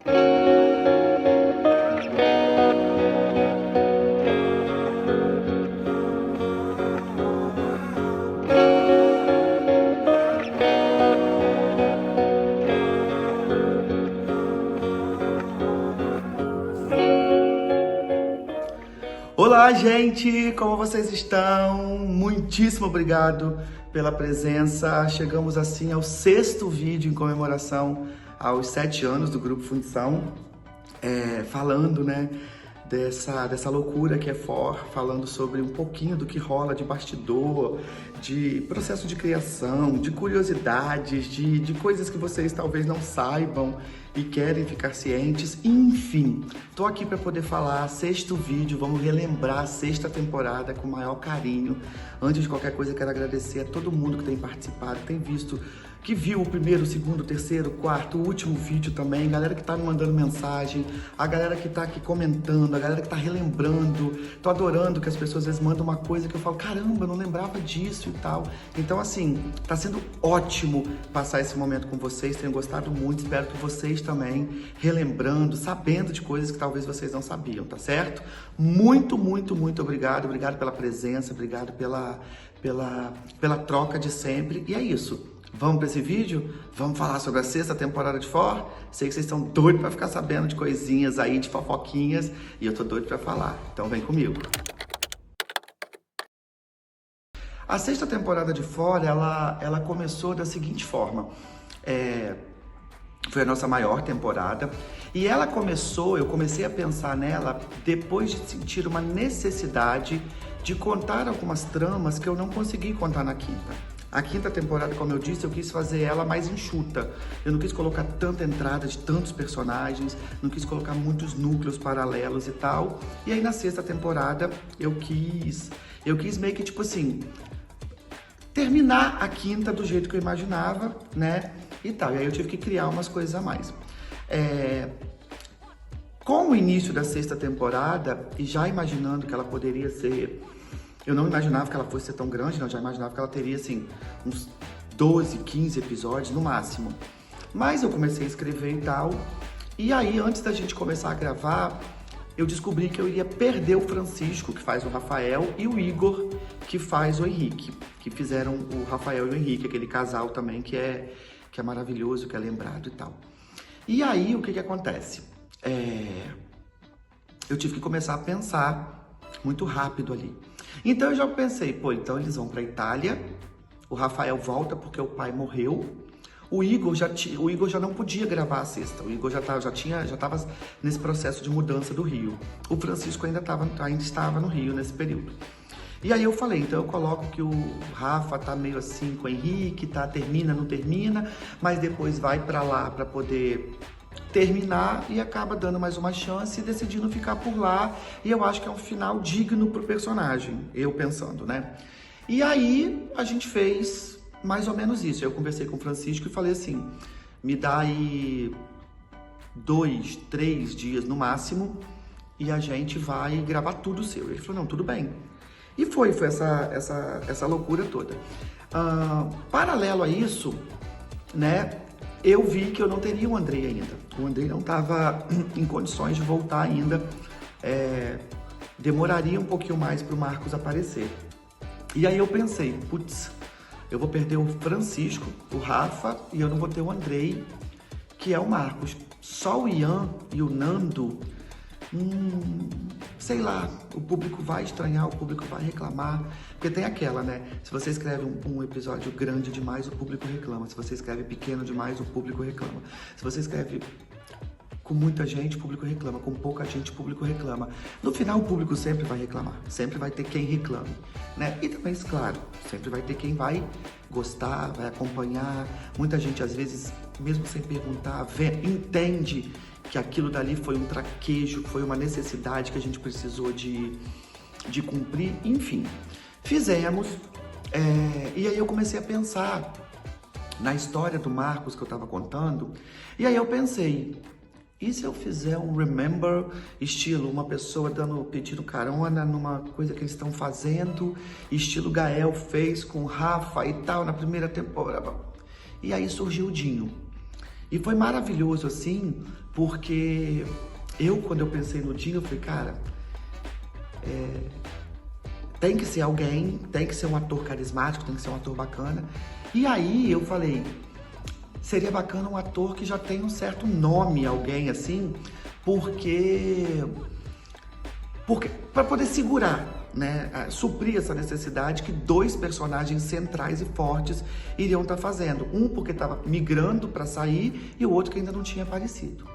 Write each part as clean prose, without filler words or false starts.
Olá, gente! Como vocês estão? Muitíssimo obrigado pela presença. Chegamos assim ao 6º vídeo em comemoração aos 7 anos do Grupo Fundição, falando, né, dessa loucura que é FOR, falando sobre um pouquinho do que rola de bastidor, de processo de criação, de curiosidades, de coisas que vocês talvez não saibam e querem ficar cientes. Enfim, tô aqui para poder falar 6º vídeo, vamos relembrar a 6ª temporada com o maior carinho. Antes de qualquer coisa, quero agradecer a todo mundo que tem participado, que tem visto, que viu o 1º, 2º, 3º, 4º, o último vídeo também, galera que tá me mandando mensagem, a galera que tá aqui comentando, a galera que tá relembrando. Tô adorando que as pessoas às vezes mandam uma coisa que eu falo, caramba, eu não lembrava disso e tal. Então, assim, tá sendo ótimo passar esse momento com vocês, tenho gostado muito, espero que vocês também, relembrando, sabendo de coisas que talvez vocês não sabiam, tá certo? Muito, muito, muito obrigado pela presença, obrigado pela troca de sempre, e é isso. Vamos para esse vídeo? Vamos falar sobre a 6ª temporada de FOR? Sei que vocês estão doidos para ficar sabendo de coisinhas aí, de fofoquinhas, e eu tô doido para falar, então vem comigo. A 6ª temporada de FOR, ela começou da seguinte forma, foi a nossa maior temporada, e ela começou, eu comecei a pensar nela depois de sentir uma necessidade de contar algumas tramas que eu não consegui contar na 5ª. A 5ª temporada, como eu disse, eu quis fazer ela mais enxuta. Eu não quis colocar tanta entrada de tantos personagens, não quis colocar muitos núcleos paralelos e tal. E aí na 6ª temporada eu quis meio que tipo assim, terminar a 5ª do jeito que eu imaginava, né? E tal. E aí eu tive que criar umas coisas a mais. Com o início da 6ª temporada, e já imaginando que ela poderia ser... Eu não imaginava que ela fosse ser tão grande, não. Eu já imaginava que ela teria, assim, uns 12, 15 episódios no máximo. Mas eu comecei a escrever e tal. E aí, antes da gente começar a gravar, eu descobri que eu ia perder o Francisco, que faz o Rafael, e o Igor, que faz o Henrique. Que fizeram o Rafael e o Henrique, aquele casal também que é maravilhoso, que é lembrado e tal. E aí, o que acontece? Eu tive que começar a pensar muito rápido ali. Então eu já pensei, então eles vão pra Itália, o Rafael volta porque o pai morreu, o Igor já não podia gravar a 6ª, o Igor já estava nesse processo de mudança do Rio, o Francisco ainda estava no Rio nesse período. E aí eu falei, então eu coloco que o Rafa tá meio assim com o Henrique, termina, não termina, mas depois vai pra lá pra poder terminar e acaba dando mais uma chance e decidindo ficar por lá. E eu acho que é um final digno pro personagem, eu pensando, né? E aí a gente fez mais ou menos isso. Eu conversei com o Francisco e falei assim, me dá aí 2, 3 dias no máximo e a gente vai gravar tudo seu. Ele falou, não, tudo bem. E foi essa loucura toda. Paralelo a isso, né, eu vi que eu não teria o Andrei ainda. O Andrei não estava em condições de voltar ainda. Demoraria um pouquinho mais para o Marcos aparecer. E aí eu pensei, putz, eu vou perder o Francisco, o Rafa, e eu não vou ter o Andrei, que é o Marcos. Só o Ian e o Nando, sei lá, o público vai estranhar, o público vai reclamar, porque tem aquela, né? Se você escreve um episódio grande demais, o público reclama. Se você escreve pequeno demais, o público reclama. Se você escreve com muita gente, o público reclama. Com pouca gente, o público reclama. No final, o público sempre vai reclamar. Sempre vai ter quem reclame, né? E também, claro, sempre vai ter quem vai gostar, vai acompanhar. Muita gente, às vezes, mesmo sem perguntar, entende que aquilo dali foi um traquejo, foi uma necessidade que a gente precisou de cumprir. Enfim, fizemos. E aí eu comecei a pensar na história do Marcos que eu estava contando. E aí eu pensei, e se eu fizer um remember, estilo uma pessoa pedindo carona numa coisa que eles estão fazendo, estilo Gael fez com o Rafa e tal, na primeira temporada. E aí surgiu o Dinho. E foi maravilhoso, assim, porque quando eu pensei no Dinho, eu falei, cara, tem que ser alguém, tem que ser um ator carismático, tem que ser um ator bacana. E aí eu falei, seria bacana um ator que já tem um certo nome, alguém assim, porque para poder segurar, né, suprir essa necessidade que 2 personagens centrais e fortes iriam estar fazendo. Um porque estava migrando para sair e o outro que ainda não tinha aparecido.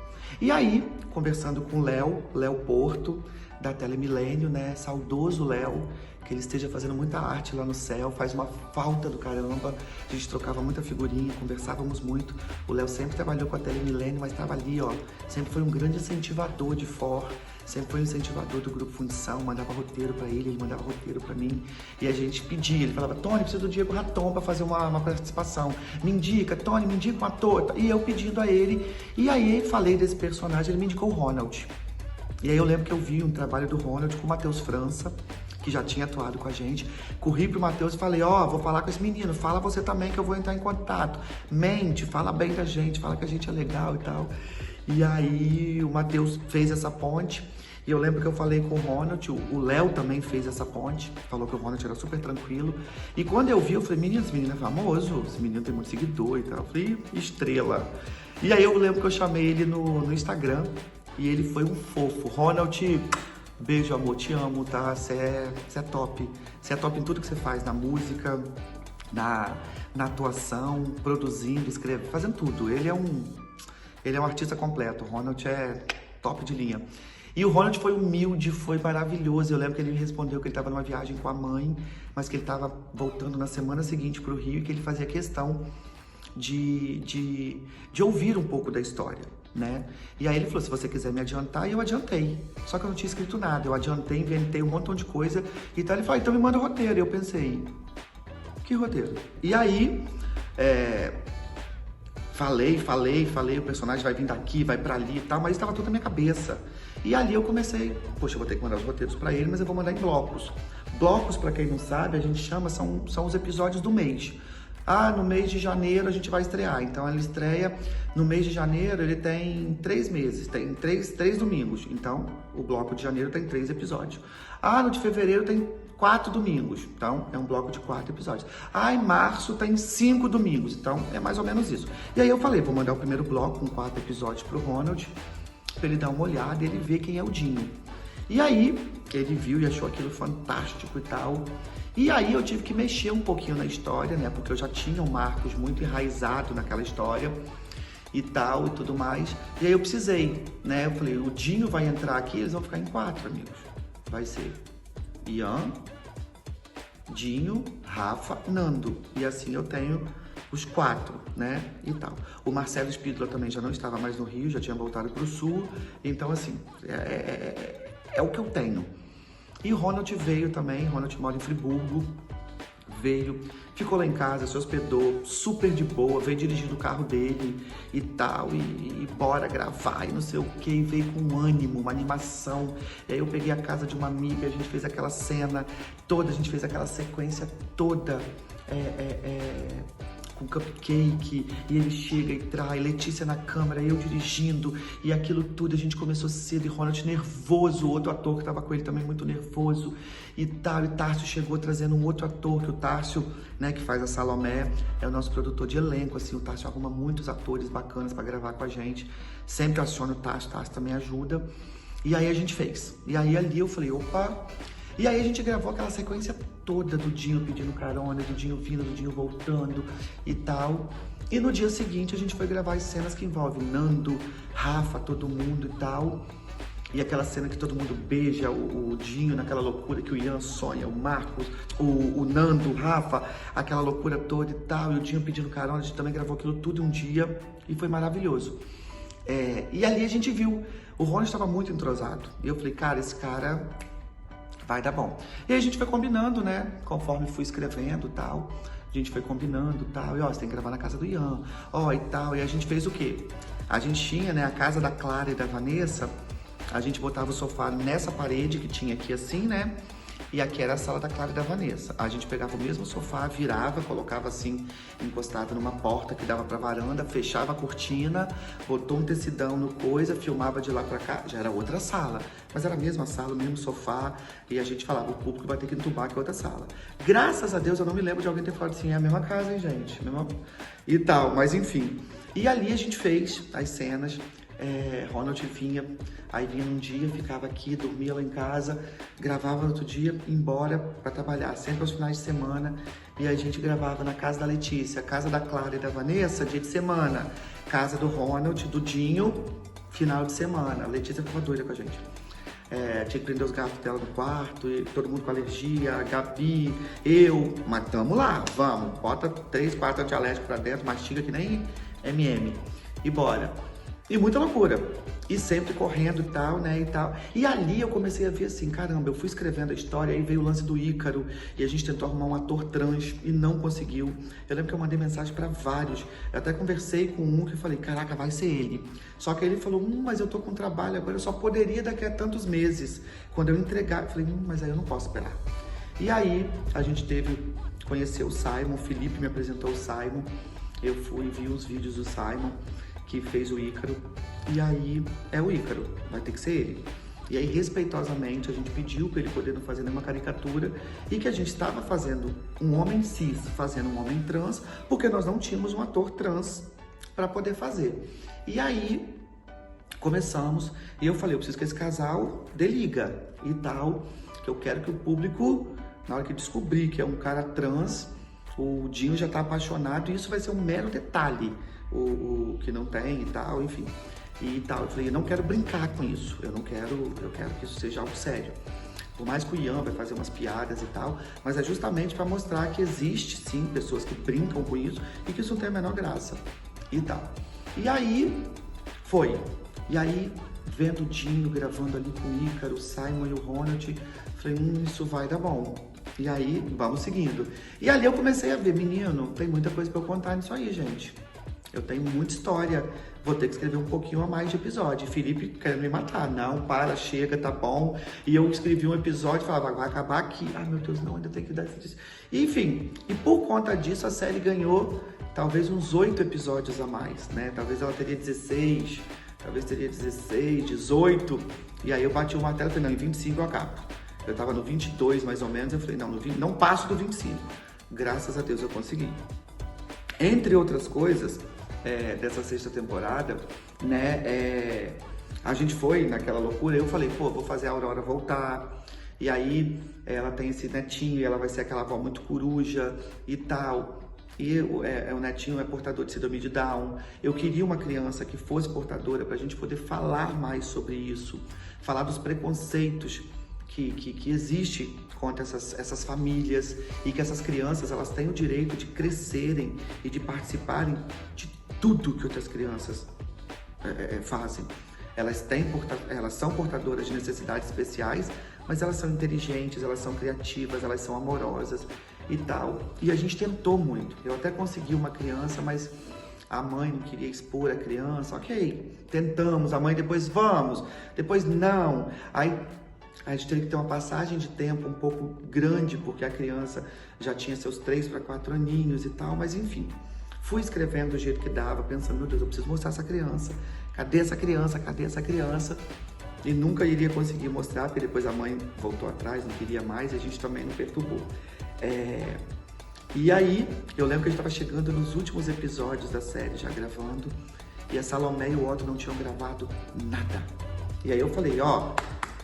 E aí, conversando com o Léo Porto, da Telemilênio, né, saudoso Léo, que ele esteja fazendo muita arte lá no céu, faz uma falta do caramba, a gente trocava muita figurinha, conversávamos muito. O Léo sempre trabalhou com a Telemilênio, mas estava ali, ó, sempre foi um grande incentivador de For, sempre foi um incentivador do Grupo Fundição, mandava roteiro pra ele mandava roteiro pra mim, e a gente pedia, ele falava, Tony, preciso do Diego Raton pra fazer uma participação, me indica, Tony, me indica um ator, e eu pedindo a ele, e aí falei desse personagem, ele me indicou o Ronald. E aí eu lembro que eu vi um trabalho do Ronald com o Matheus França, que já tinha atuado com a gente, corri pro Matheus e falei, vou falar com esse menino, fala você também que eu vou entrar em contato, mente, fala bem da gente, fala que a gente é legal e tal. E aí o Matheus fez essa ponte, e eu lembro que eu falei com o Ronald, o Léo também fez essa ponte, falou que o Ronald era super tranquilo, e quando eu vi, eu falei, menino, esse menino é famoso, esse menino tem muito seguidor e tal, eu falei, estrela. E aí eu lembro que eu chamei ele no Instagram, e ele foi um fofo. Ronald, beijo, amor, te amo, tá? Você é top. Você é top em tudo que você faz, na música, na atuação, produzindo, escrevendo, fazendo tudo. Ele é um artista completo. O Ronald é top de linha. E o Ronald foi humilde, foi maravilhoso. Eu lembro que ele me respondeu que ele estava numa viagem com a mãe, mas que ele estava voltando na semana seguinte para o Rio e que ele fazia questão de ouvir um pouco da história, né? E aí ele falou, se você quiser me adiantar, e eu adiantei. Só que eu não tinha escrito nada, eu adiantei, inventei um montão de coisa e tal. Ele falou, então me manda o roteiro. E eu pensei, que roteiro? E aí, falei, o personagem vai vir daqui, vai pra ali e tal, mas estava tudo na minha cabeça. E ali eu comecei, poxa, eu vou ter que mandar os roteiros pra ele, mas eu vou mandar em blocos. Blocos, pra quem não sabe, a gente chama, são os episódios do mês. No mês de janeiro a gente vai estrear. Então ele estreia no mês de janeiro, ele tem 3 meses, tem três domingos. Então o bloco de janeiro tem 3 episódios. No de fevereiro tem 4 domingos. Então é um bloco de 4 episódios. Em março tem 5 domingos. Então é mais ou menos isso. E aí eu falei, vou mandar o primeiro bloco com 4 episódios pro Ronald, pra ele dar uma olhada e ele ver quem é o Dinho. E aí ele viu e achou aquilo fantástico e tal. E aí eu tive que mexer um pouquinho na história, né? Porque eu já tinha o Marcos muito enraizado naquela história e tal e tudo mais. E aí eu precisei, né? Eu falei, o Dinho vai entrar aqui, eles vão ficar em 4, amigos. Vai ser Ian, Dinho, Rafa, Nando. E assim eu tenho os 4, né? E tal. O Marcelo Spídola também já não estava mais no Rio, já tinha voltado para o Sul. Então, assim, é o que eu tenho. E o Ronald veio também, Ronald mora em Friburgo, veio, ficou lá em casa, se hospedou, super de boa, veio dirigindo o carro dele e tal, e bora gravar e não sei o que, e veio com um ânimo, uma animação. E aí eu peguei a casa de uma amiga, a gente fez aquela cena toda, a gente fez aquela sequência toda, com cupcake, e ele chega e traz, Letícia na câmera, eu dirigindo, e aquilo tudo, a gente começou cedo, e Ronald nervoso, o outro ator que tava com ele também muito nervoso, e tal, e Tárcio chegou trazendo um outro ator, que o Tárcio, né, que faz a Salomé, é o nosso produtor de elenco, assim, o Tárcio arruma muitos atores bacanas pra gravar com a gente, sempre aciona o Tárcio também ajuda, e aí a gente fez, e aí ali eu falei, opa. E aí a gente gravou aquela sequência toda do Dinho pedindo carona, do Dinho vindo, do Dinho voltando e tal. E no dia seguinte a gente foi gravar as cenas que envolvem Nando, Rafa, todo mundo e tal. E aquela cena que todo mundo beija o Dinho naquela loucura que o Ian sonha, o Marcos, o Nando, o Rafa, aquela loucura toda e tal. E o Dinho pedindo carona, a gente também gravou aquilo tudo em um dia e foi maravilhoso. E ali a gente viu, o Rony estava muito entrosado. E eu falei, cara, esse cara vai dar bom. E aí a gente foi combinando, né? Conforme fui escrevendo e tal. A gente foi combinando e tal. E ó, você tem que gravar na casa do Ian. Ó, e tal. E a gente fez o quê? A gente tinha, né, a casa da Clara e da Vanessa. A gente botava o sofá nessa parede que tinha aqui assim, né? e aqui era a sala da Clara e da Vanessa. A gente pegava o mesmo sofá, virava, colocava assim, encostado numa porta que dava pra varanda, fechava a cortina, botou um tecidão no coisa, filmava de lá pra cá, já era outra sala. Mas era a mesma sala, o mesmo sofá, e a gente falava, o público vai ter que entubar que é outra sala. Graças a Deus eu não me lembro de alguém ter falado assim, é a mesma casa, hein, gente? Mesma... E tal, mas enfim. E ali a gente fez as cenas, Ronald vinha, aí vinha num dia, ficava aqui, dormia lá em casa, gravava no outro dia, ia embora pra trabalhar, sempre aos finais de semana, e a gente gravava na casa da Letícia, casa da Clara e da Vanessa, dia de semana, casa do Ronald, do Dinho, final de semana. A Letícia ficava doida com a gente. Tinha que prender os gatos dela no quarto, e todo mundo com alergia, a Gabi, eu, mas tamo lá, vamos, bota 3, 4 antialérgicos pra dentro, mastiga que nem MM, e bora. E muita loucura, e sempre correndo e tal, né, e tal. E ali eu comecei a ver assim, caramba, eu fui escrevendo a história, aí veio o lance do Ícaro, e a gente tentou arrumar um ator trans, e não conseguiu. Eu lembro que eu mandei mensagem pra vários, eu até conversei com um que eu falei, caraca, vai ser ele. Só que ele falou, mas eu tô com trabalho agora, eu só poderia daqui a tantos meses. Quando eu entregar, eu falei, mas aí eu não posso esperar. E aí, a gente conheceu o Simon, o Felipe me apresentou o Simon, eu fui vi os vídeos do Simon, que fez o Ícaro, e aí é o Ícaro, vai ter que ser ele. E aí, respeitosamente, a gente pediu para ele poder não fazer nenhuma caricatura e que a gente estava fazendo um homem cis, fazendo um homem trans, porque nós não tínhamos um ator trans para poder fazer. E aí, começamos, e eu falei, eu preciso que esse casal dê liga e tal, que eu quero que o público, na hora que descobrir que é um cara trans, o Dinho já tá apaixonado e isso vai ser um mero detalhe, o que não tem e tal, enfim. E tal, eu falei, eu não quero brincar com isso, eu quero que isso seja algo sério. Por mais que o Ian vai fazer umas piadas e tal, mas é justamente para mostrar que existe sim pessoas que brincam com isso e que isso não tem a menor graça e tal. E aí, foi. E aí, vendo o Dinho gravando ali com o Ícaro, o Simon e o Ronald, falei, isso vai dar bom. E aí, vamos seguindo. E ali eu comecei a ver, menino, tem muita coisa pra eu contar nisso aí, gente. Eu tenho muita história, vou ter que escrever um pouquinho a mais de episódio. Felipe querendo me matar, não, para, chega, tá bom. E eu escrevi um episódio e falava, vai acabar aqui. Ai, meu Deus, não, ainda tem que dar isso. Enfim, e por conta disso a série ganhou talvez uns 8 episódios a mais, né? Talvez ela teria 16, talvez teria 16, 18. E aí eu bati o martelo e falei, não, em 25 eu acabo. Eu tava no 22 mais ou menos, eu falei, não, não passo do 25. Graças a Deus eu consegui. Entre outras coisas, dessa 6ª temporada, né, a gente foi naquela loucura, eu falei, pô, vou fazer a Aurora voltar, e aí ela tem esse netinho, e ela vai ser aquela avó muito coruja e tal, e o netinho é portador de síndrome de Down. Eu queria uma criança que fosse portadora pra gente poder falar mais sobre isso, falar dos preconceitos que existe contra essas famílias e que essas crianças elas têm o direito de crescerem e de participarem de tudo que outras crianças fazem. Elas são portadoras de necessidades especiais, mas elas são inteligentes, elas são criativas, elas são amorosas e tal. E a gente tentou muito. Eu até consegui uma criança, mas a mãe não queria expor a criança. Ok, tentamos. A mãe depois vamos, depois não. Aí a gente teve que ter uma passagem de tempo um pouco grande, porque a criança já tinha seus 3 para 4 aninhos e tal, mas enfim. Fui escrevendo do jeito que dava, pensando, meu Deus, eu preciso mostrar essa criança. Cadê essa criança? Cadê essa criança? E nunca iria conseguir mostrar, porque depois a mãe voltou atrás, não queria mais, e a gente também não perturbou. E aí, eu lembro que a gente estava chegando nos últimos episódios da série, já gravando, e a Salomé e o Otto não tinham gravado nada. E aí eu falei,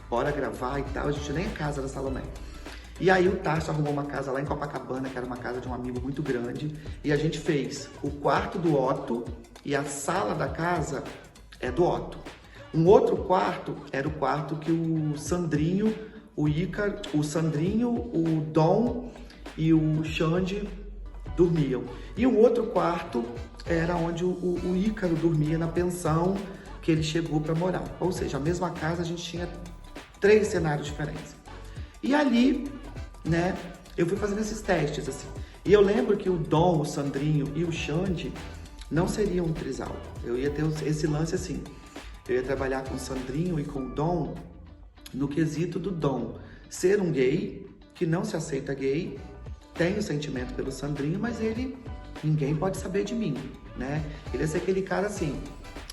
bora gravar e tal, a gente nem é casa da Salomé. E aí o Tarso arrumou uma casa lá em Copacabana, que era uma casa de um amigo muito grande, e a gente fez o quarto do Otto e a sala da casa é do Otto. Um outro quarto era o quarto que o Sandrinho, o Sandrinho, o Dom e o Xande dormiam. E o outro quarto era onde o Ícaro dormia na pensão que ele chegou para morar. Ou seja, a mesma casa a gente tinha 3 cenários diferentes. E ali, né, eu fui fazendo esses testes, assim. E eu lembro que o Dom, o Sandrinho e o Xande não seriam um trisal. Eu ia ter esse lance assim. Eu ia trabalhar com o Sandrinho e com o Dom no quesito do Dom ser um gay, que não se aceita gay, tem o sentimento pelo Sandrinho, mas ninguém pode saber de mim, né? Ele é aquele cara assim,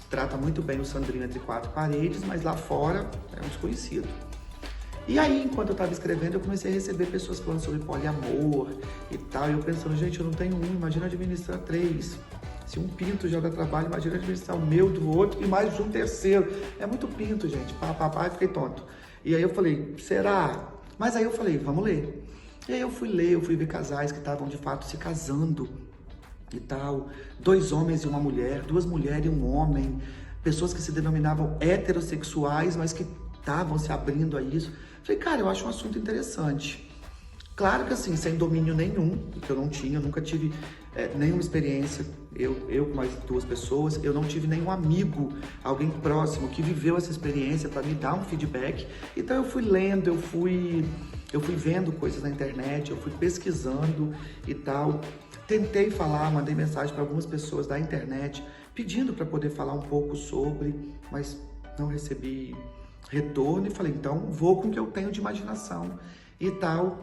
trata muito bem o Sandrinho entre quatro paredes, mas lá fora é um desconhecido. E aí, enquanto eu estava escrevendo, eu comecei a receber pessoas falando sobre poliamor e tal, e eu pensando, gente, eu não tenho um, imagina administrar 3. Se um pinto já dá trabalho, imagina administrar o meu, do outro, e mais de um terceiro. É muito pinto, gente, eu fiquei tonto. E aí eu falei, será? Mas aí eu falei, vamos ler. E aí eu fui ler, eu fui ver casais que estavam de fato se casando e tal. 2 homens e uma mulher, 2 mulheres e um homem. Pessoas que se denominavam heterossexuais, mas que estavam se abrindo a isso. Falei, cara, eu acho um assunto interessante. Claro que assim, sem domínio nenhum, porque eu não tinha, eu nunca tive nenhuma experiência, eu com mais 2 pessoas, eu não tive nenhum amigo, alguém próximo que viveu essa experiência para me dar um feedback. Então eu fui lendo, eu fui vendo coisas na internet, eu fui pesquisando e tal. Tentei falar, mandei mensagem para algumas pessoas da internet, pedindo para poder falar um pouco sobre, mas não recebi retorno e falei, então vou com o que eu tenho de imaginação e tal,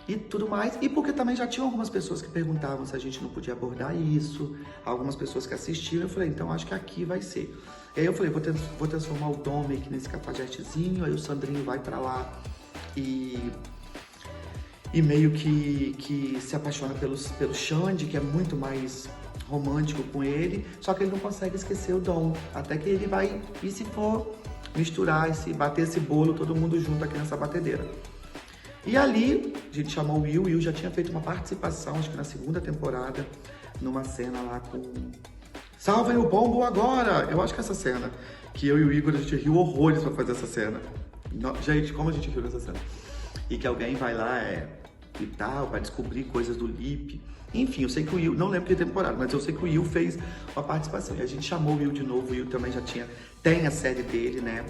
e tudo mais. E porque também já tinham algumas pessoas que perguntavam se a gente não podia abordar isso, algumas pessoas que assistiram, eu falei, então acho que aqui vai ser. E aí eu falei, vou transformar o Dom meio que nesse cafajetezinho, aí o Sandrinho vai pra lá e meio que se apaixona pelo Xande, que é muito mais romântico com ele, só que ele não consegue esquecer o Dom, até que ele vai, e se for misturar, bater esse bolo todo mundo junto aqui nessa batedeira. E ali, a gente chamou o Will já tinha feito uma participação, acho que na 2ª temporada, numa cena lá com... Salvem o pombo agora! Eu acho que essa cena, que eu e o Igor, a gente riu horrores pra fazer essa cena. Gente, como a gente riu nessa cena. E que alguém vai lá e tal, pra descobrir coisas do Lipe. Enfim, eu sei que o Will, não lembro que temporada, mas eu sei que o Will fez uma participação. E a gente chamou o Will de novo, o Will também já tem a série dele, né?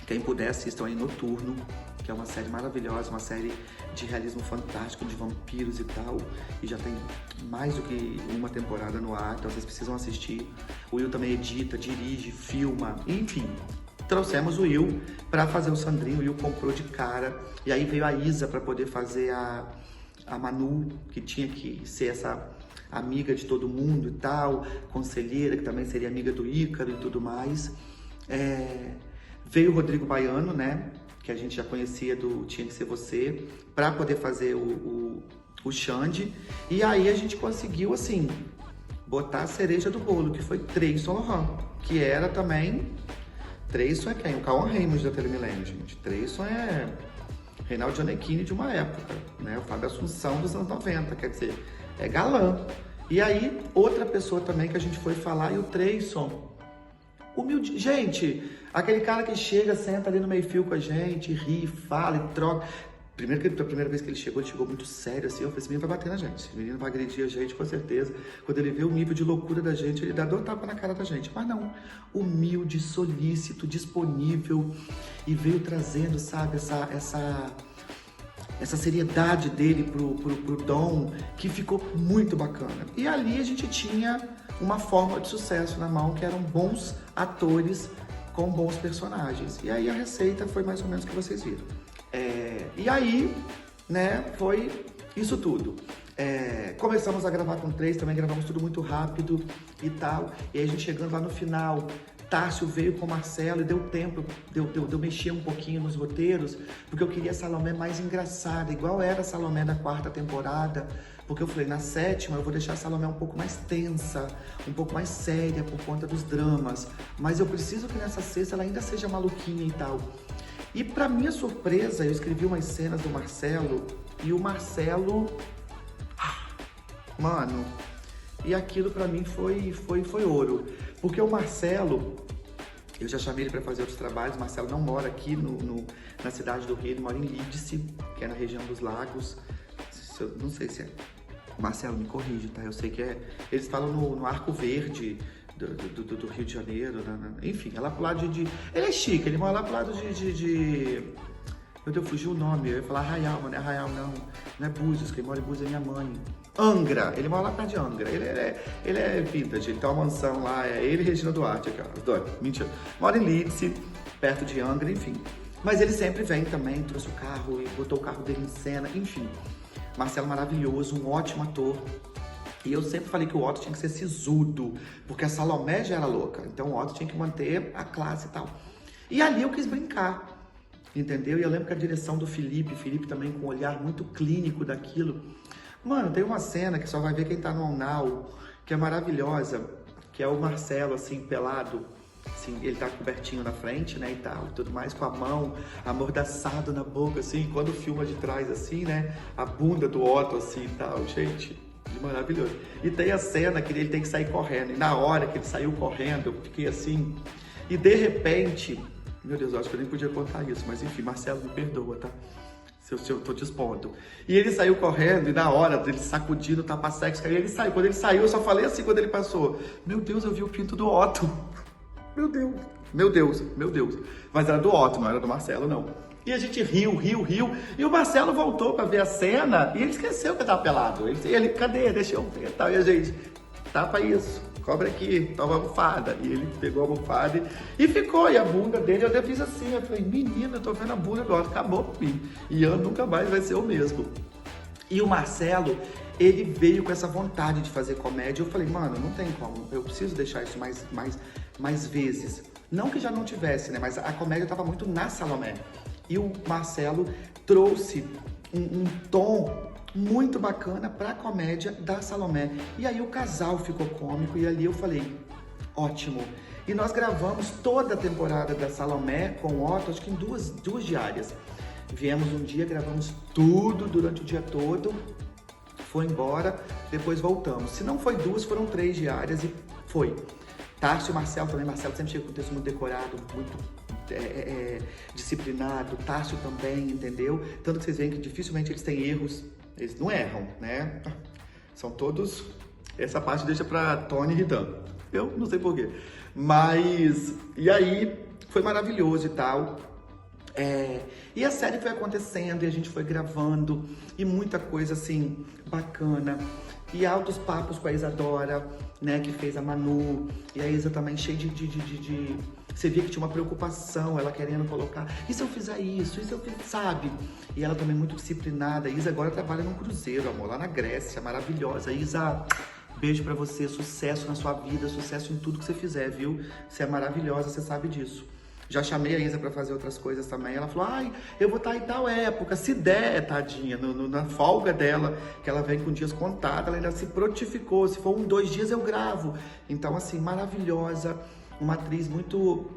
Quem puder assistam aí Noturno, que é uma série maravilhosa, uma série de realismo fantástico, de vampiros e tal. E já tem mais do que uma temporada no ar, então vocês precisam assistir. O Will também edita, dirige, filma, enfim. Trouxemos o Will pra fazer o Sandrinho, o Will comprou de cara. E aí veio a Isa pra poder fazer a Manu, que tinha que ser essa amiga de todo mundo e tal, conselheira, que também seria amiga do Ícaro e tudo mais. Veio o Rodrigo Baiano, né, que a gente já conhecia do Tinha Que Ser Você, para poder fazer o Xande. E aí a gente conseguiu, assim, botar a cereja do bolo, que foi Treyson Lohan, que era também... Treyson é quem? O Cauã Raymond da Telemilênio, gente. Treyson é Reinaldo Gianecchini de uma época, né? O Fábio Assunção dos anos 90, quer dizer, é galã. E aí, outra pessoa também que a gente foi falar, e o Treyson, humilde. Gente, aquele cara que chega, senta ali no meio-fio com a gente, ri, fala e troca. A primeira vez que ele chegou muito sério, assim, eu falei, esse menino vai bater na gente, esse menino vai agredir a gente, com certeza. Quando ele vê o nível de loucura da gente, ele dá 2 tapas na cara da gente. Mas não, humilde, solícito, disponível, e veio trazendo, sabe, essa seriedade dele pro Dom, que ficou muito bacana. E ali a gente tinha uma fórmula de sucesso na mão, que eram bons atores com bons personagens. E aí a receita foi mais ou menos o que vocês viram. E aí, né, foi isso tudo. Começamos a gravar com 3, também gravamos tudo muito rápido e tal. E aí a gente chegando lá no final, Tássio veio com o Marcelo e deu tempo de eu mexer um pouquinho nos roteiros, porque eu queria a Salomé mais engraçada, igual era a Salomé da 4ª temporada. Porque eu falei, na 7ª eu vou deixar a Salomé um pouco mais tensa, um pouco mais séria por conta dos dramas. Mas eu preciso que nessa 6ª ela ainda seja maluquinha e tal. E pra minha surpresa, eu escrevi umas cenas do Marcelo, e o Marcelo... Mano, e aquilo pra mim foi ouro. Porque o Marcelo, eu já chamei ele pra fazer outros trabalhos, o Marcelo não mora aqui na cidade do Rio, ele mora em Lídice, que é na região dos Lagos. Não sei se é... Marcelo, me corrige, tá? Eu sei que é... Eles falam no Arco Verde... Do Rio de Janeiro, enfim, é lá pro lado de... Ele é chique, ele mora lá pro lado de... Meu Deus, fugiu o nome, eu ia falar Arraial, mas não é Arraial não é Búzios, quem mora em Búzios é minha mãe. Angra, ele mora lá perto de Angra, ele é vintage, ele tem uma mansão lá, é ele e Regina Duarte aqui, ó, os dois, mentira. Mora em Lídice, perto de Angra, enfim. Mas ele sempre vem também, trouxe o carro e botou o carro dele em cena, enfim. Marcelo maravilhoso, um ótimo ator. E eu sempre falei que o Otto tinha que ser sisudo, porque a Salomé já era louca. Então o Otto tinha que manter a classe e tal. E ali eu quis brincar, entendeu? E eu lembro que a direção do Felipe também com um olhar muito clínico daquilo. Mano, tem uma cena que só vai ver quem tá no Now, que é maravilhosa, que é o Marcelo, assim, pelado. Assim, ele tá cobertinho na frente, né, e tal, e tudo mais, com a mão amordaçado na boca, assim, quando filma de trás, assim, né, a bunda do Otto, assim, e tal, gente, maravilhoso. E tem a cena que ele tem que sair correndo, e na hora que ele saiu correndo, eu fiquei assim, e de repente, meu Deus, eu acho que eu nem podia contar isso, mas enfim, Marcelo, me perdoa, tá? Se eu tô te expondo. E ele saiu correndo, e na hora dele sacudindo o tapa-sexo, ele saiu. Quando ele saiu, eu só falei assim quando ele passou: meu Deus, eu vi o pinto do Otto. Meu Deus, meu Deus, meu Deus. Mas era do Otto, não era do Marcelo, não. E a gente riu. E o Marcelo voltou pra ver a cena e ele esqueceu que eu tava pelado. Ele cadê? Deixa eu ver. Tal. E a gente, tapa isso, cobra aqui, toma a almofada. E ele pegou a almofada e ficou. E a bunda dele, eu fiz assim. Eu falei, menina, eu tô vendo a bunda do Otto, acabou pra mim. E eu nunca mais vai ser o mesmo. E o Marcelo, ele veio com essa vontade de fazer comédia. Eu falei, mano, não tem como. Eu preciso deixar isso mais vezes. Não que já não tivesse, né? Mas a comédia estava muito na Salomé. E o Marcelo trouxe um tom muito bacana para a comédia da Salomé. E aí o casal ficou cômico e ali eu falei, ótimo. E nós gravamos toda a temporada da Salomé com o Otto, acho que em duas diárias. Viemos um dia, gravamos tudo durante o dia todo, foi embora, depois voltamos. Se não foi 2, foram 3 diárias e foi. Tárcio e Marcelo também. Marcelo sempre chega com um texto muito decorado, muito disciplinado. Tárcio também, entendeu? Tanto que vocês veem que dificilmente eles têm erros. Eles não erram, né? São todos... Essa parte deixa pra Tony e Ridan. Eu não sei porquê. Mas... E aí, foi maravilhoso e tal. E a série foi acontecendo e a gente foi gravando. E muita coisa, assim, bacana. E altos papos com a Isadora, né, que fez a Manu. E a Isa também cheia de... Você via que tinha uma preocupação, ela querendo colocar, e se eu fizer isso, e se eu fizer, sabe? E ela também muito disciplinada. A Isa agora trabalha num cruzeiro, amor, lá na Grécia, maravilhosa. Isa, beijo pra você, sucesso na sua vida, sucesso em tudo que você fizer, viu? Você é maravilhosa, você sabe disso. Já chamei a Isa pra fazer outras coisas também. Ela falou, ai, eu vou estar em tal época. Se der, tadinha, na folga dela, que ela vem com dias contados, ela ainda se prontificou. Se for 1, 2 dias, eu gravo. Então, assim, maravilhosa. Uma atriz muito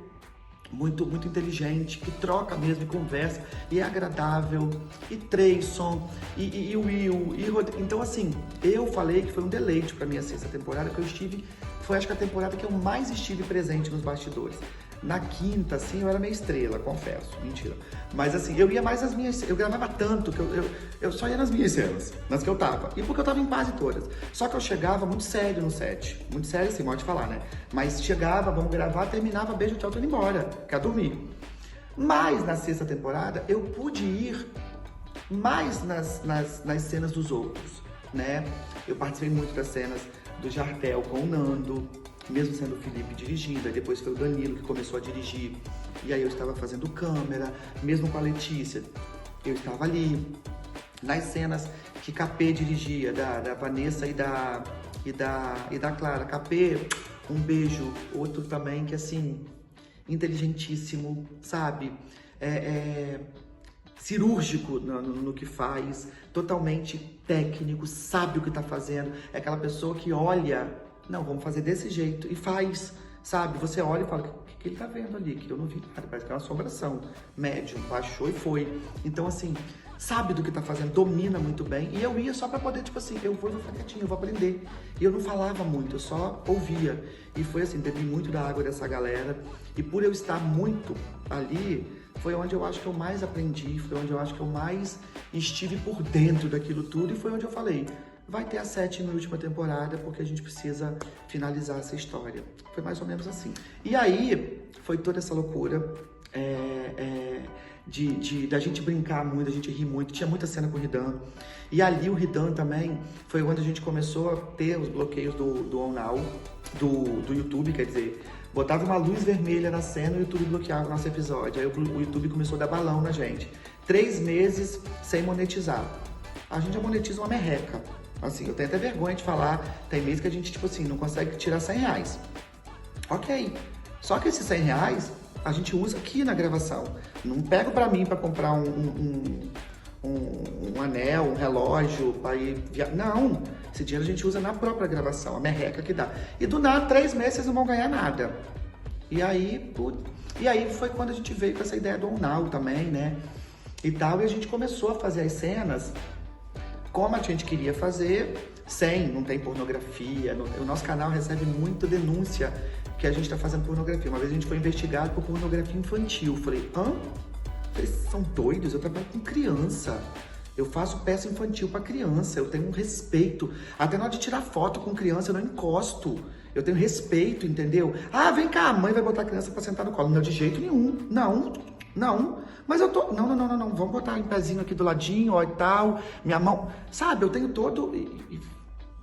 inteligente, que troca mesmo e conversa. E é agradável. E Treyson, e Will, e Rodrigo. Então, assim, eu falei que foi um deleite pra minha 6ª temporada, que eu estive... Foi, acho que a temporada que eu mais estive presente nos bastidores. Na 5ª, assim, eu era meio estrela, confesso. Mentira. Mas, assim, eu ia mais nas minhas... Eu gravava tanto que eu só ia nas minhas cenas, nas que eu tava. E porque eu tava em quase todas. Só que eu chegava muito sério no set. Muito sério, assim, pode falar, né? Mas chegava, vamos gravar, terminava, beijo, tchau, tô indo embora. Quer dormir. Mas, na 6ª temporada, eu pude ir mais nas cenas dos outros, né? Eu participei muito das cenas do Jardel com o Nando, mesmo sendo o Felipe dirigindo, aí depois foi o Danilo que começou a dirigir, e aí eu estava fazendo câmera, mesmo com a Letícia, eu estava ali, nas cenas que Capê dirigia, da Vanessa e da Clara. Capê, um beijo, outro também que assim, inteligentíssimo, sabe, cirúrgico no que faz, totalmente técnico, sabe o que tá fazendo, é aquela pessoa que olha, não, vamos fazer desse jeito e faz, sabe? Você olha e fala, o que ele tá vendo ali? Que eu não vi nada, parece que é uma assombração. Médium, baixou e foi. Então, assim, sabe do que tá fazendo, domina muito bem. E eu ia só pra poder, tipo assim, eu vou ficar quietinho, eu vou aprender. E eu não falava muito, eu só ouvia. E foi assim, bebi muito da água dessa galera. E por eu estar muito ali, foi onde eu acho que eu mais aprendi, foi onde eu acho que eu mais estive por dentro daquilo tudo. E foi onde eu falei, vai ter a 7ª e última temporada, porque a gente precisa finalizar essa história. Foi mais ou menos assim. E aí, foi toda essa loucura da gente brincar muito, da gente rir muito. Tinha muita cena com o Ridan. E ali o Ridan também foi onde a gente começou a ter os bloqueios do On Now, do YouTube, quer dizer, botava uma luz vermelha na cena e o YouTube bloqueava o nosso episódio. Aí o YouTube começou a dar balão na gente. 3 meses sem monetizar. A gente já monetiza uma merreca. Assim, eu tenho até vergonha de falar, tem mês que a gente, tipo assim, não consegue tirar R$100. Ok. Só que esses R$100 a gente usa aqui na gravação. Não pego pra mim pra comprar um anel, um relógio, pra ir viajar. Não. Esse dinheiro a gente usa na própria gravação, a merreca que dá. E do nada, 3 meses vocês não vão ganhar nada. E aí foi quando a gente veio com essa ideia do OnNow também, né? E tal, e a gente começou a fazer as cenas como a gente queria fazer, não tem pornografia. O nosso canal recebe muita denúncia que a gente tá fazendo pornografia. Uma vez a gente foi investigado por pornografia infantil. Falei, vocês são doidos? Eu trabalho com criança. Eu faço peça infantil para criança, eu tenho um respeito. Até na hora de tirar foto com criança, eu não encosto. Eu tenho respeito, entendeu? Vem cá, a mãe vai botar a criança para sentar no colo. Não, de jeito nenhum. Não. Mas eu tô... Não. Vamos botar em pezinho aqui do ladinho, ó, e tal. Minha mão... Sabe, eu tenho todo...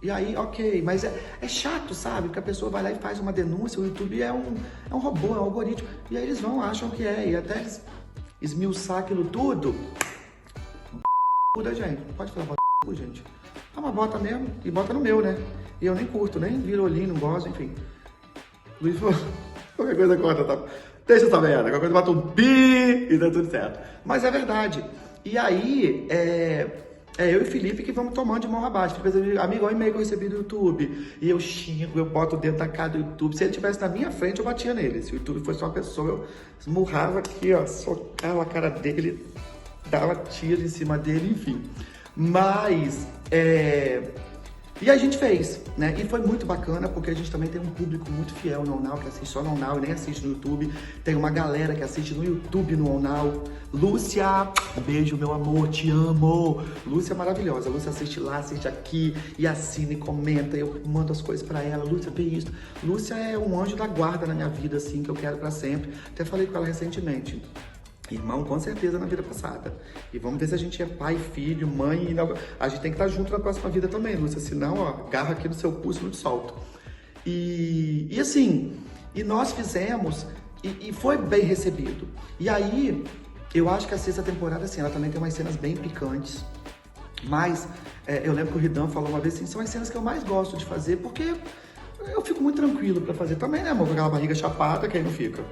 E aí, ok. Mas é chato, sabe? Porque a pessoa vai lá e faz uma denúncia. O YouTube é um robô, é um algoritmo. E aí eles acham que é. E até eles esmiuçar aquilo tudo... da gente. Pode falar gente. Mas bota mesmo. E bota no meu, né? E eu nem curto, nem viro olhinho, não gosto, enfim. Luiz falou, qualquer coisa corta, tá? Deixa essa merda, qualquer coisa bota um pi e dá tudo certo. Mas é verdade. E aí, eu e Felipe que vamos tomando de mão abaixo. Amigo, olha o e-mail que eu recebi do YouTube. E eu xingo, eu boto dentro da cara do YouTube. Se ele estivesse na minha frente, eu batia nele. Se o YouTube fosse uma pessoa, eu esmurrava aqui, ó, socava a cara dele, dava tiro em cima dele, enfim. Mas, e a gente fez, né? E foi muito bacana, porque a gente também tem um público muito fiel no OnNow, que assiste só no OnNow e nem assiste no YouTube. Tem uma galera que assiste no YouTube no OnNow. Lúcia, beijo, meu amor, te amo. Lúcia é maravilhosa. Lúcia assiste lá, assiste aqui, e assina e comenta. Eu mando as coisas pra ela. Lúcia, vê isso. Lúcia é um anjo da guarda na minha vida, assim, que eu quero pra sempre. Até falei com ela recentemente. Irmão, com certeza, na vida passada. E vamos ver se a gente é pai, filho, mãe. A gente tem que estar junto na próxima vida também, Lúcia. Senão, ó, garra aqui no seu pulso e não te solto. E assim, nós fizemos e foi bem recebido. E aí, eu acho que a 6ª temporada, assim, ela também tem umas cenas bem picantes. Mas eu lembro que o Ridan falou uma vez assim, são as cenas que eu mais gosto de fazer, porque eu fico muito tranquilo pra fazer também, né, amor? Com aquela barriga chapada, quem não fica?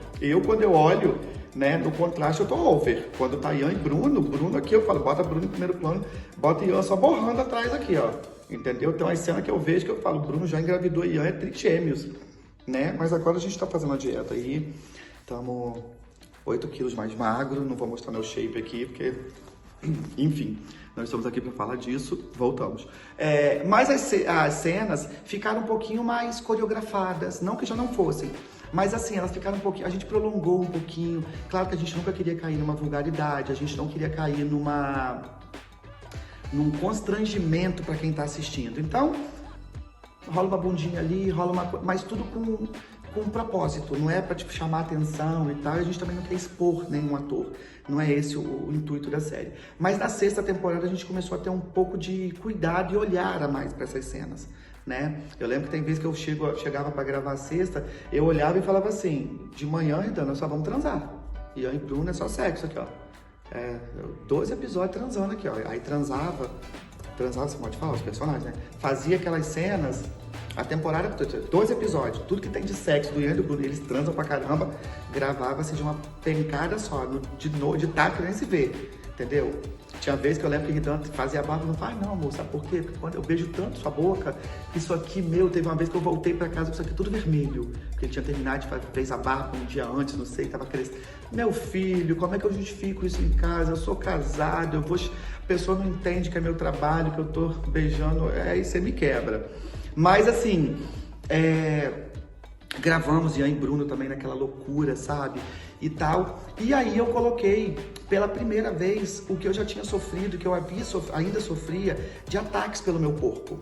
Quando eu olho, né, no contraste, eu tô over. Quando tá Ian e Bruno aqui, eu falo, bota Bruno em primeiro plano, bota Ian só borrando atrás aqui, ó. Entendeu? Tem uma cena que eu vejo que eu falo, Bruno já engravidou Ian, é trigêmeos, né? Mas agora a gente tá fazendo uma dieta aí, estamos 8 quilos mais magro, não vou mostrar meu shape aqui, porque, enfim, nós estamos aqui para falar disso, voltamos. Mas as cenas ficaram um pouquinho mais coreografadas, não que já não fossem, mas assim, elas ficaram um pouquinho, a gente prolongou um pouquinho. Claro que a gente nunca queria cair numa vulgaridade, a gente não queria cair num constrangimento para quem tá assistindo. Então, rola uma bundinha ali, mas tudo com um propósito, não é para tipo, chamar atenção e tal, e a gente também não quer expor nenhum ator, não é esse o intuito da série. Mas na 6ª temporada a gente começou a ter um pouco de cuidado e olhar a mais para essas cenas, né? Eu lembro que tem vezes que eu chegava para gravar a 6ª, eu olhava e falava assim, de manhã, então, nós só vamos transar. E eu e Bruno é só sexo aqui, ó. 12 episódios transando aqui, ó. Aí transava, você pode falar, os personagens, né? Fazia aquelas cenas, a temporada, 12 episódios, tudo que tem de sexo do Ian e do Bruno, eles transam pra caramba, gravava-se de uma pencada só, de tarde nem se vê, entendeu? Tinha vezes que eu lembro que o Ridan fazia a barba, não faz não, amor, sabe por quê? Porque quando eu beijo tanto sua boca, isso aqui, teve uma vez que eu voltei pra casa com isso aqui tudo vermelho, porque ele tinha terminado fez a barba um dia antes, não sei, tava crescendo. Meu filho, como é que eu justifico isso em casa? Eu sou casado, a pessoa não entende que é meu trabalho, que eu tô beijando, aí você me quebra. Mas assim, gravamos Ian e Bruno também naquela loucura, sabe? E tal. E aí eu coloquei pela primeira vez o que eu já tinha sofrido, que eu ainda sofria, de ataques pelo meu corpo.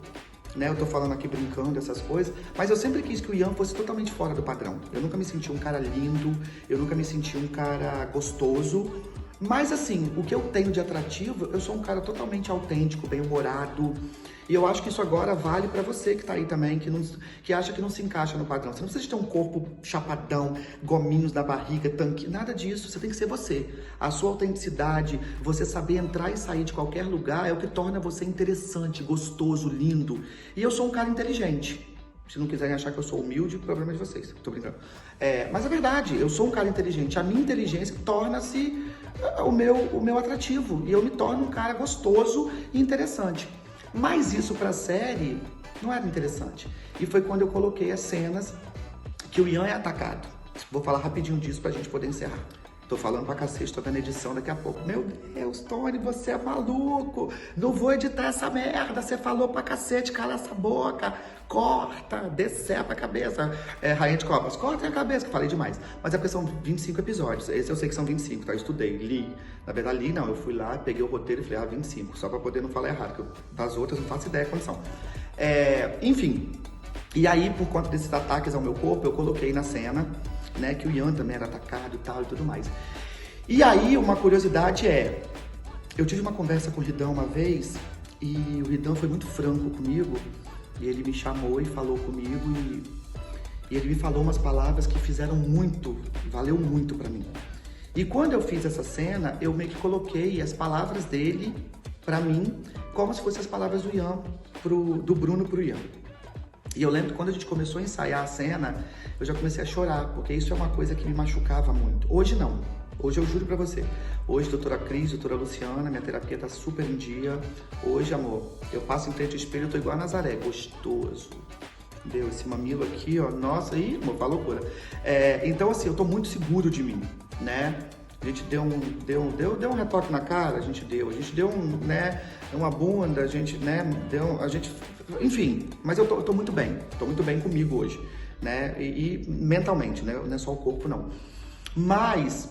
Né? Eu tô falando aqui brincando essas coisas, mas eu sempre quis que o Ian fosse totalmente fora do padrão. Eu nunca me senti um cara lindo, eu nunca me senti um cara gostoso. Mas assim, o que eu tenho de atrativo, eu sou um cara totalmente autêntico, bem-humorado. E eu acho que isso agora vale pra você que tá aí também, que acha que não se encaixa no padrão. Você não precisa ter um corpo chapadão, gominhos na barriga, tanque, nada disso. Você tem que ser você. A sua autenticidade, você saber entrar e sair de qualquer lugar é o que torna você interessante, gostoso, lindo. E eu sou um cara inteligente. Se não quiserem achar que eu sou humilde, o problema é de vocês. Tô brincando. Mas é verdade, eu sou um cara inteligente. A minha inteligência torna-se o meu atrativo. E eu me torno um cara gostoso e interessante. Mas isso pra série não era interessante. E foi quando eu coloquei as cenas que o Ian é atacado. Vou falar rapidinho disso pra gente poder encerrar. Tô falando pra cacete, tô vendo edição daqui a pouco. Meu Deus, Tony, você é maluco. Não vou editar essa merda. Você falou pra cacete, cala essa boca. Corta, decepa a cabeça. Rainha de Copas, corta a cabeça, que falei demais. Mas é porque são 25 episódios. Esse eu sei que são 25, tá? Eu estudei, li. Na verdade, li não. Eu fui lá, peguei o roteiro e falei, 25. Só pra poder não falar errado, porque das outras não faço ideia quais são. Enfim. E aí, por conta desses ataques ao meu corpo, eu coloquei na cena, né, que o Ian também era atacado e tal e tudo mais. E aí, uma curiosidade eu tive uma conversa com o Ridão uma vez, e o Ridão foi muito franco comigo, e ele me chamou e falou comigo, e ele me falou umas palavras que fizeram muito, valeu muito pra mim. E quando eu fiz essa cena, eu meio que coloquei as palavras dele pra mim, como se fossem as palavras do Ian, do Bruno pro Ian. E eu lembro que quando a gente começou a ensaiar a cena, eu já comecei a chorar, porque isso é uma coisa que me machucava muito. Hoje não. Hoje eu juro pra você. Hoje, doutora Cris, doutora Luciana, minha terapia tá super em dia. Hoje, amor, eu passo em frente ao espelho, eu tô igual a Nazaré, gostoso. Entendeu? Esse mamilo aqui, ó, nossa, amor, tá loucura. Então, assim, eu tô muito seguro de mim, né? A gente deu um retoque na cara, a gente deu uma bunda, a gente, enfim, mas eu tô muito bem comigo hoje, né, e mentalmente, né, não é só o corpo, não. Mas,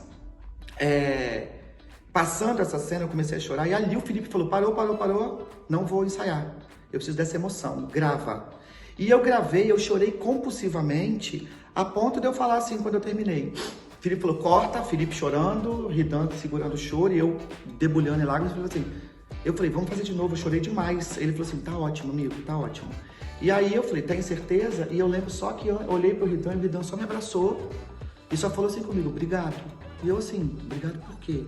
passando essa cena, eu comecei a chorar, e ali o Felipe falou, parou, não vou ensaiar, eu preciso dessa emoção, grava. E eu gravei, eu chorei compulsivamente, a ponto de eu falar assim, quando eu terminei. Felipe falou, corta, Felipe chorando, Ridan segurando o choro, e eu debulhando em lágrimas, eu falei, vamos fazer de novo, eu chorei demais. Ele falou assim, tá ótimo, amigo, tá ótimo. E aí eu falei, tem certeza? E eu lembro só que eu olhei pro Ridan e o Ridan só me abraçou e só falou assim comigo, obrigado. E eu assim, obrigado por quê?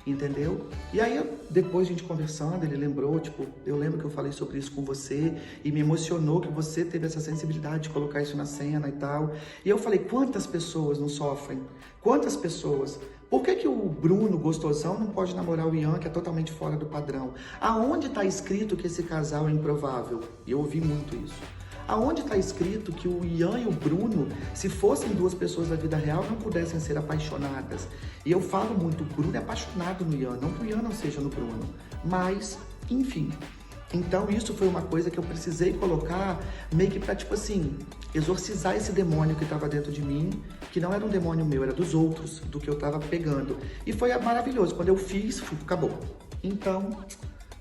Entendeu? E aí, depois a gente conversando, ele lembrou, eu lembro que eu falei sobre isso com você e me emocionou que você teve essa sensibilidade de colocar isso na cena e tal. E eu falei, quantas pessoas não sofrem? Quantas pessoas? Por que o Bruno, gostosão, não pode namorar o Ian, que é totalmente fora do padrão? Aonde está escrito que esse casal é improvável? E eu ouvi muito isso. Aonde está escrito que o Ian e o Bruno, se fossem duas pessoas da vida real, não pudessem ser apaixonadas? E eu falo muito, o Bruno é apaixonado no Ian, não que o Ian não seja no Bruno. Mas, enfim. Então isso foi uma coisa que eu precisei colocar meio que pra, exorcizar esse demônio que estava dentro de mim, que não era um demônio meu, era dos outros, do que eu estava pegando. E foi maravilhoso. Quando eu fiz, acabou. Então,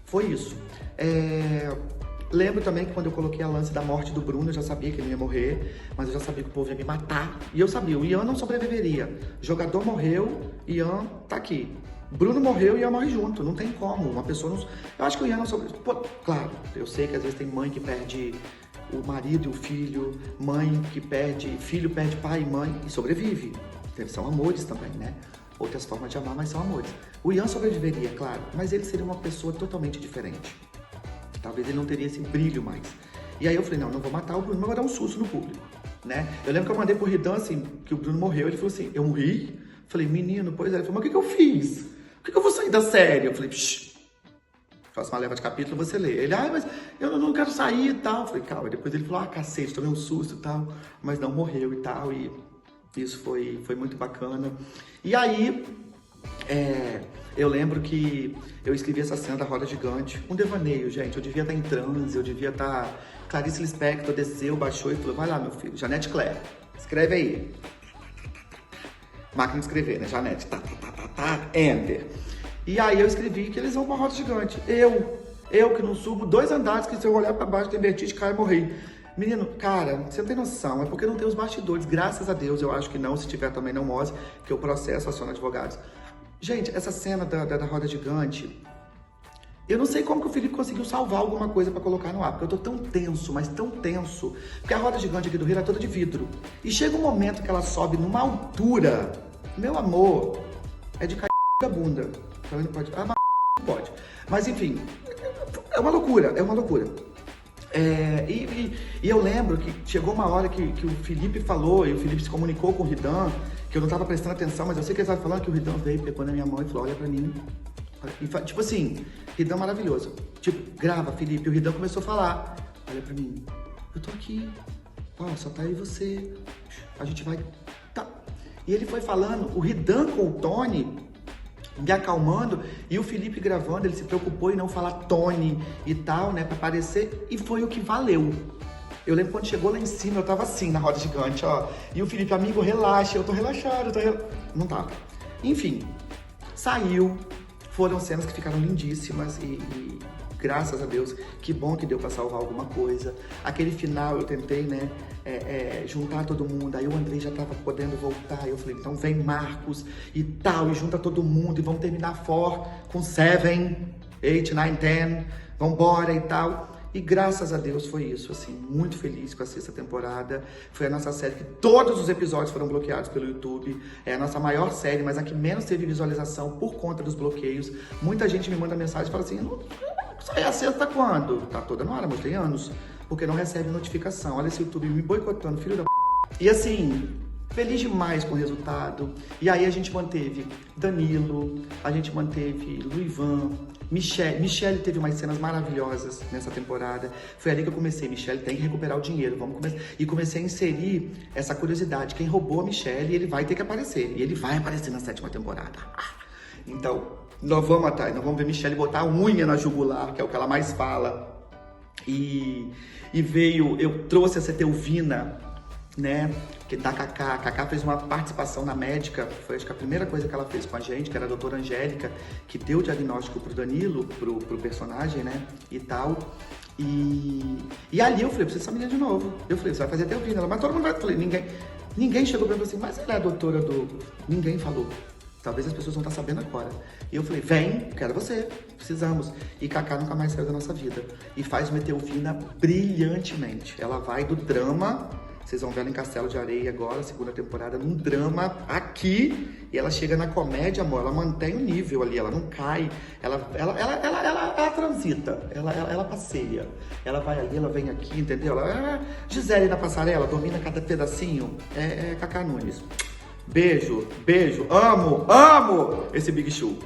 foi isso. Lembro também que quando eu coloquei a lance da morte do Bruno, eu já sabia que ele ia morrer, mas eu já sabia que o povo ia me matar. E eu sabia, o Ian não sobreviveria. O jogador morreu, Ian tá aqui. Bruno morreu e Ian morre junto, não tem como. Uma pessoa não... Eu acho que o Ian não sobrevive. Claro, eu sei que às vezes tem mãe que perde o marido e o filho, mãe que perde, filho perde pai e mãe e sobrevive. São amores também, né? Outras formas de amar, mas são amores. O Ian sobreviveria, claro, mas ele seria uma pessoa totalmente diferente. Talvez ele não teria esse brilho mais. E aí eu falei, não vou matar o Bruno, mas vou dar um susto no público, né? Eu lembro que eu mandei pro Ridan, assim, que o Bruno morreu, ele falou assim, eu morri? Falei, menino, pois é. Ele falou, mas o que eu fiz? Por que eu vou sair da série? Eu falei, faço uma leva de capítulo, você lê. Ele, mas eu não quero sair e tal. Eu falei, calma. Depois ele falou, cacete, tomei um susto e tal, mas não morreu e tal, e isso foi muito bacana. E aí, eu lembro que eu escrevi essa cena da roda gigante, um devaneio, gente. Eu devia estar em transe, eu devia estar... Clarice Lispector desceu, baixou e falou, vai lá, meu filho, Janete Claire, escreve aí. Máquina de escrever, né, Janete? Enter. E aí eu escrevi que eles vão pra roda gigante. Eu que não subo 2 andares, que se eu olhar pra baixo tem vertigem, caio e morri. Menino, cara, você não tem noção, é porque não tem os bastidores. Graças a Deus, eu acho que não, se tiver também não mostre, que eu processo, aciono advogados. Gente, essa cena da roda gigante, eu não sei como que o Felipe conseguiu salvar alguma coisa pra colocar no ar, porque eu tô tão tenso, mas tão tenso, porque a roda gigante aqui do Rio é toda de vidro. E chega um momento que ela sobe numa altura, meu amor, é de cair a bunda. Então não pode. Ah, mas não pode. Mas enfim, é uma loucura, é uma loucura. E eu lembro que chegou uma hora que o Felipe falou, e o Felipe se comunicou com o Ridan, que eu não tava prestando atenção, mas eu sei que ele estava falando que o Ridan veio, pegou na minha mão e falou, olha pra mim. E, tipo assim, Ridan maravilhoso. Tipo, grava, Felipe. E o Ridan começou a falar, olha pra mim, eu tô aqui, ó, só tá aí você, a gente vai, tá. E ele foi falando, o Ridan com o Tony me acalmando, e o Felipe gravando, ele se preocupou em não falar Tony e tal, né, pra aparecer, e foi o que valeu. Eu lembro quando chegou lá em cima, eu tava assim, na roda gigante, ó, e o Felipe, amigo, relaxa, eu tô relaxado, não tava. Enfim, saiu, foram cenas que ficaram lindíssimas e graças a Deus, que bom que deu pra salvar alguma coisa. Aquele final eu tentei, né, juntar todo mundo, aí o Andrei já tava podendo voltar, eu falei, então vem Marcos e tal, e junta todo mundo, e vamos terminar com 7, 8, 9, 10, vambora e tal. E graças a Deus foi isso, assim, muito feliz com a 6ª temporada. Foi a nossa série que todos os episódios foram bloqueados pelo YouTube. É a nossa maior série, mas a que menos teve visualização por conta dos bloqueios. Muita gente me manda mensagem e fala assim, sai a 6ª quando? Tá toda na hora, mas tem anos. Porque não recebe notificação. Olha esse YouTube me boicotando, filho da p... E assim, feliz demais com o resultado. E aí a gente manteve Danilo, a gente manteve Luivan, Michelle teve umas cenas maravilhosas nessa temporada. Foi ali que eu comecei, Michelle tem que recuperar o dinheiro, vamos começar. E comecei a inserir essa curiosidade, quem roubou a Michelle, ele vai ter que aparecer. E ele vai aparecer na 7ª temporada. Então, nós vamos ver Michelle botar a unha na jugular, que é o que ela mais fala. E eu trouxe essa Teuvina, né, que da Cacá. A Cacá fez uma participação na médica, foi acho que a primeira coisa que ela fez com a gente, que era a doutora Angélica, que deu o diagnóstico pro Danilo, pro personagem, né, e tal. E ali eu falei, precisa dessa menina de novo. Eu falei, você vai fazer Teuvina. Ela, mas todo mundo vai. Eu falei, ninguém chegou pra mim assim, mas ela é a doutora do... Ninguém falou. Talvez as pessoas vão estar sabendo agora. E eu falei, vem, quero você, precisamos. E Cacá nunca mais saiu da nossa vida. E faz uma Teuvina brilhantemente. Ela vai do drama, vocês vão ver ela em Castelo de Areia agora, 2ª temporada, num drama aqui. E ela chega na comédia, amor, ela mantém o nível ali, ela não cai. Ela transita, ela passeia. Ela vai ali, ela vem aqui, entendeu? Gisele na passarela, domina cada pedacinho. É Cacá Nunes. Beijo, amo esse Big Show.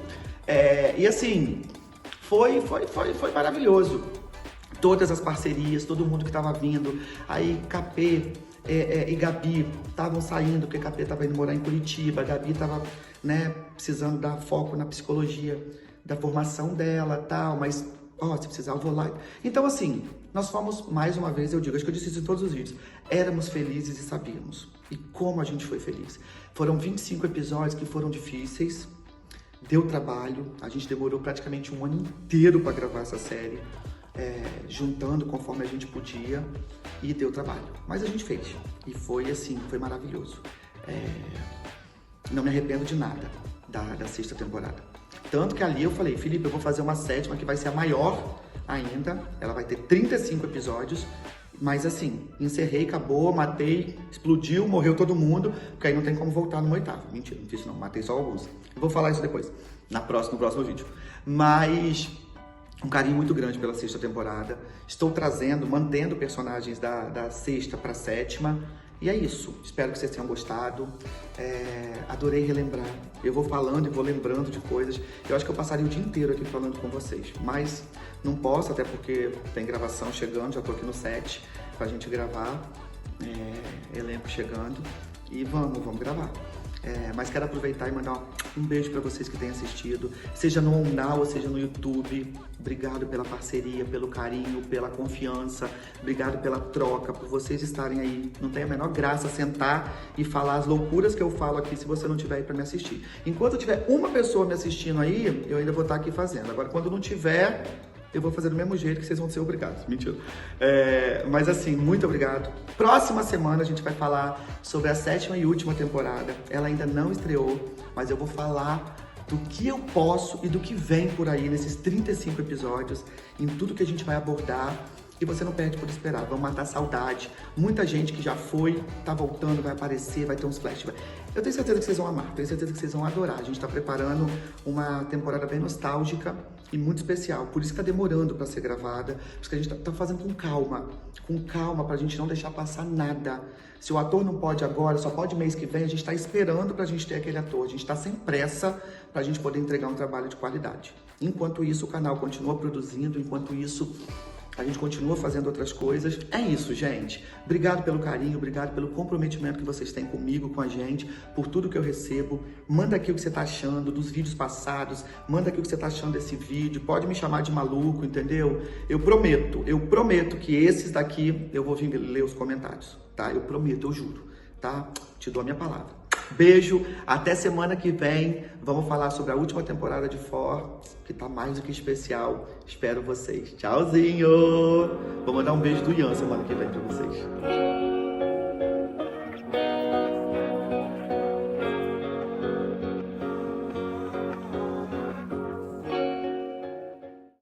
E assim, foi maravilhoso. Todas as parcerias, todo mundo que tava vindo. Aí Capê e Gabi estavam saindo, porque Capê tava indo morar em Curitiba. A Gabi tava, né, precisando dar foco na psicologia da formação dela e tal, mas, se precisar eu vou lá. Então assim, nós fomos, mais uma vez, eu digo, acho que eu disse isso em todos os vídeos, éramos felizes e sabíamos. E como a gente foi feliz. Foram 25 episódios que foram difíceis, deu trabalho, a gente demorou praticamente um ano inteiro para gravar essa série, juntando conforme a gente podia, e deu trabalho. Mas a gente fez, e foi assim, foi maravilhoso. Não me arrependo de nada da 6ª temporada. Tanto que ali eu falei, Felipe, eu vou fazer uma 7ª que vai ser a maior ainda, ela vai ter 35 episódios, mas assim, encerrei, acabou, matei, explodiu, morreu todo mundo, porque aí não tem como voltar no 8º. Mentira, não fiz isso não, matei só alguns. Eu vou falar isso depois, no próximo vídeo. Mas um carinho muito grande pela 6ª temporada. Estou mantendo personagens da 6ª para a 7ª. E é isso, espero que vocês tenham gostado. Adorei relembrar. Eu vou falando e vou lembrando de coisas. Eu acho que eu passaria o dia inteiro aqui falando com vocês, mas não posso, até porque tem gravação chegando, já tô aqui no set pra gente gravar, elenco chegando, e vamos gravar. Mas quero aproveitar e mandar um beijo para vocês que têm assistido, seja no OnNow ou seja no YouTube. Obrigado pela parceria, pelo carinho, pela confiança, obrigado pela troca, por vocês estarem aí. Não tem a menor graça sentar e falar as loucuras que eu falo aqui se você não tiver aí para me assistir. Enquanto tiver uma pessoa me assistindo aí, eu ainda vou estar aqui fazendo. Agora, quando não tiver, eu vou fazer do mesmo jeito que vocês vão ser obrigados. Mentira. Mas assim, muito obrigado. Próxima semana a gente vai falar sobre a 7ª e última temporada. Ela ainda não estreou, mas eu vou falar do que eu posso e do que vem por aí nesses 35 episódios, em tudo que a gente vai abordar. E você não perde por esperar, vamos matar a saudade. Muita gente que já foi, tá voltando, vai aparecer, vai ter uns flashes. Eu tenho certeza que vocês vão amar, tenho certeza que vocês vão adorar. A gente tá preparando uma temporada bem nostálgica e muito especial. Por isso que tá demorando pra ser gravada, por isso que a gente tá fazendo com calma, pra gente não deixar passar nada. Se o ator não pode agora, só pode mês que vem, a gente tá esperando pra gente ter aquele ator. A gente tá sem pressa pra gente poder entregar um trabalho de qualidade. Enquanto isso, o canal continua produzindo, enquanto isso, a gente continua fazendo outras coisas. É isso, gente. Obrigado pelo carinho, obrigado pelo comprometimento que vocês têm comigo, com a gente, por tudo que eu recebo. Manda aqui o que você tá achando dos vídeos passados, manda aqui o que você tá achando desse vídeo. Pode me chamar de maluco, entendeu? Eu prometo que esses daqui eu vou vir ler os comentários, tá? Eu prometo, eu juro, tá? Te dou a minha palavra. Beijo, até semana que vem. Vamos falar sobre a última temporada de For, que tá mais do que especial. Espero vocês. Tchauzinho! Vou mandar um beijo do Ian semana que vem pra vocês.